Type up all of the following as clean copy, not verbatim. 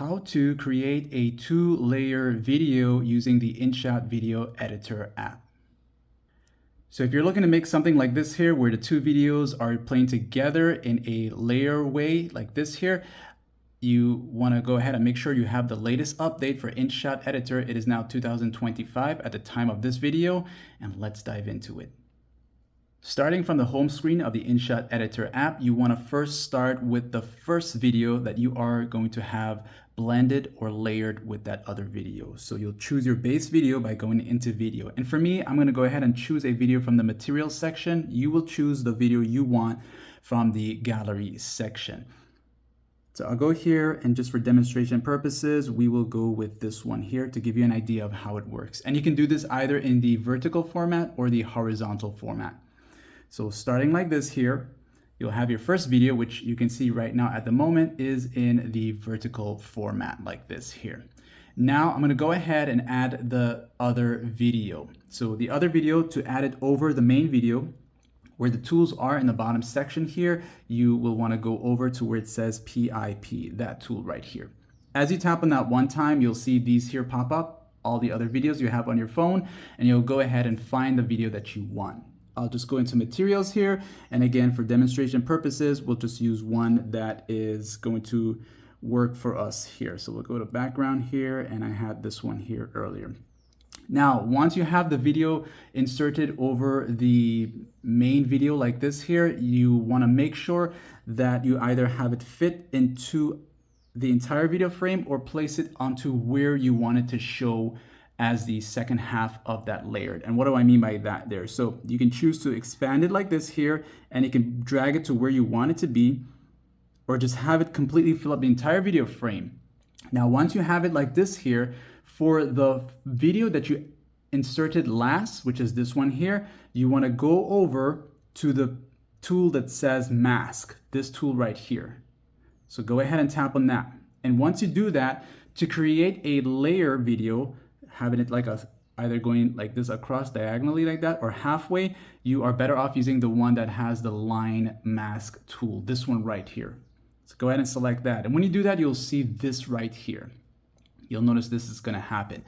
How to create a two-layer video using the inShot video editor app. So if you're looking to make something like this here, where the two videos are playing together in a layer way like this here, you want to go ahead and make sure you have the latest update for inShot editor. It is now 2025 at the time of this video, and let's dive into it. Starting from the home screen of the inShot editor app, you want to first start with the first video that you are going to have blended or layered with that other video. So you'll choose your base video by going into video. And for me, I'm going to go ahead and choose a video from the materials section. You will choose the video you want from the gallery section. So I'll go here, and just for demonstration purposes, we will go with this one here to give you an idea of how it works. And you can do this either in the vertical format or the horizontal format. So starting like this here, you'll have your first video, which you can see right now at the moment is in the vertical format like this here. Now I'm going to go ahead and add the other video. So the other video, to add it over the main video, where the tools are in the bottom section here, you will want to go over to where it says PIP, that tool right here. As you tap on that one time, you'll see these here pop up, all the other videos you have on your phone, and you'll go ahead and find the video that you want. I'll just go into materials here, and again, for demonstration purposes, we'll just use one that is going to work for us here. So we'll go to background here, and I had this one here earlier. Now, once you have the video inserted over the main video like this here, you want to make sure that you either have it fit into the entire video frame or place it onto where you want it to show as the second half of that layered. And what do I mean by that there? So you can choose to expand it like this here, and you can drag it to where you want it to be, or just have it completely fill up the entire video frame. Now, once you have it like this here, for the video that you inserted last, which is this one here, you want to go over to the tool that says mask, this tool right here. So go ahead and tap on that. And once you do that, to create a layer video, having it like either going like this across diagonally like that or halfway, you are better off using the one that has the line mask tool, this one right here. So go ahead and select that. And when you do that, you'll see this right here. You'll notice this is going to happen.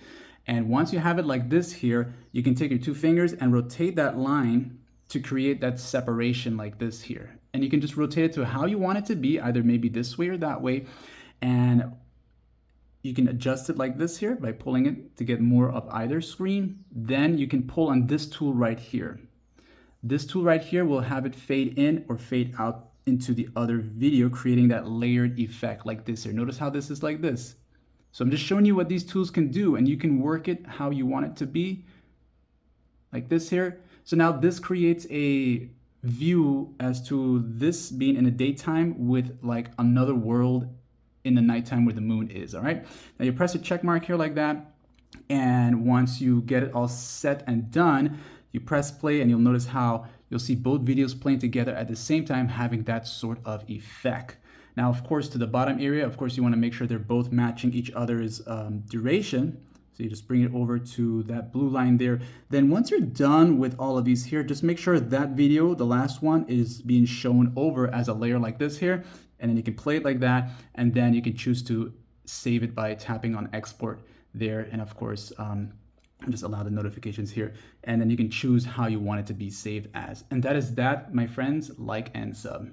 And once you have it like this here, you can take your two fingers and rotate that line to create that separation like this here. And you can just rotate it to how you want it to be, either maybe this way or that way. And you can adjust it like this here by pulling it to get more of either screen. Then you can pull on this tool right here. This tool right here will have it fade in or fade out into the other video, creating that layered effect like this here. Notice how this is like this. So I'm just showing you what these tools can do, and you can work it how you want it to be like this here. So now this creates a view as to this being in the daytime with like another world in the nighttime where the moon is. All right, now you press a check mark here like that, and once you get it all set and done, you press play, and you'll notice how you'll see both videos playing together at the same time, having that sort of effect. Now, of course, to the bottom area, of course, you want to make sure they're both matching each other's duration. So you just bring it over to that blue line there. Then once you're done with all of these here, just make sure that video, the last one, is being shown over as a layer like this here. And then you can play it like that. And then you can choose to save it by tapping on export there. And of course, just allow the notifications here. And then you can choose how you want it to be saved as. And that is that, my friends. Like and sub.